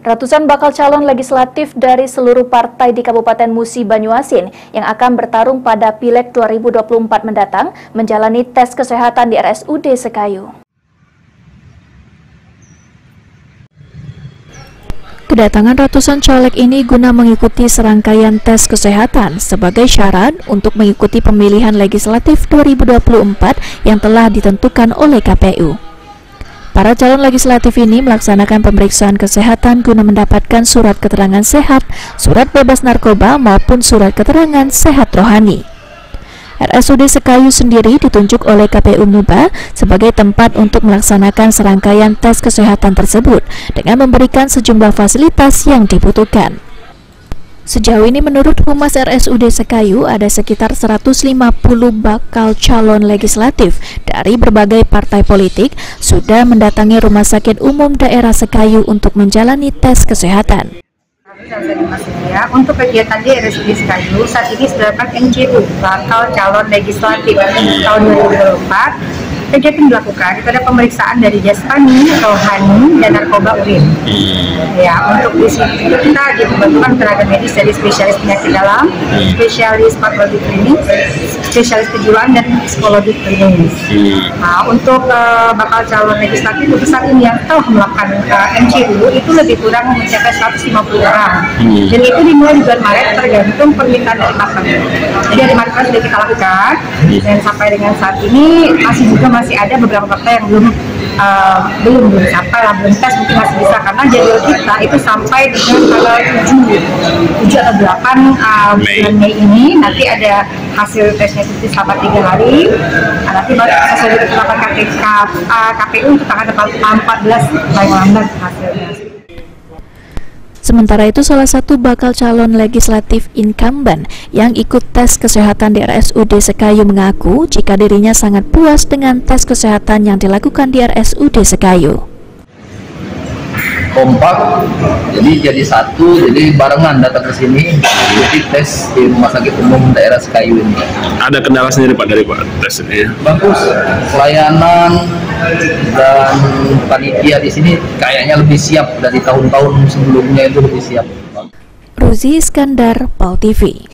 Ratusan bakal calon legislatif dari seluruh partai di Kabupaten Musi Banyuasin yang akan bertarung pada Pileg 2024 mendatang menjalani tes kesehatan di RSUD Sekayu. Kedatangan ratusan caleg ini guna mengikuti serangkaian tes kesehatan sebagai syarat untuk mengikuti pemilihan legislatif 2024 yang telah ditentukan oleh KPU. Para calon legislatif ini melaksanakan pemeriksaan kesehatan guna mendapatkan surat keterangan sehat, surat bebas narkoba maupun surat keterangan sehat rohani. RSUD Sekayu sendiri ditunjuk oleh KPU Muba sebagai tempat untuk melaksanakan serangkaian tes kesehatan tersebut dengan memberikan sejumlah fasilitas yang dibutuhkan. Sejauh ini menurut Humas RSUD Sekayu ada sekitar 150 bakal calon legislatif dari berbagai partai politik sudah mendatangi Rumah Sakit Umum Daerah Sekayu untuk menjalani tes kesehatan. Untuk kegiatan di RSUD Sekayu saat ini sudah dilakukan NCU bakal calon legislatif tahun 2024. Kegiatan dilakukan itu ada pemeriksaan dari jasmani, rohani, dan narkoba urin. Ya, untuk di situ kita dibantukan tenaga medis dari spesialis penyakit dalam, spesialis patologi klinis, spesialis kejiwaan, dan psikologi klinis. Nah, untuk bakal calon legislatif untuk saat ini yang telah melakukan MCU itu lebih kurang mencapai 150 orang. Dan itu dimulai di bulan Maret tergantung permintaan dari pasar. Jadi dari Maret sudah kita lakukan dan sampai dengan saat ini masih ada beberapa partai yang belum sampai lah, belum tes, mungkin masih bisa karena jadwal kita itu sampai dengan tanggal 7 atau 8 bulan Mei ini. Nanti ada hasil tesnya itu selama 3 hari. Nanti baru sesuai dengan KPU untuk tanggal 14 paling lambat hasilnya. Sementara itu, salah satu bakal calon legislatif incumbent yang ikut tes kesehatan di RSUD Sekayu mengaku jika dirinya sangat puas dengan tes kesehatan yang dilakukan di RSUD Sekayu. Kompak, jadi satu, jadi barengan datang ke sini, jadi tes di Rumah Sakit Umum Daerah Sekayu ini. Ada kendala sendiri Pak dari Pak tes ini? Bagus, pelayanan dan panitia di sini kayaknya lebih siap dari tahun-tahun sebelumnya, itu lebih siap. Ruzi Iskandar, PAL TV.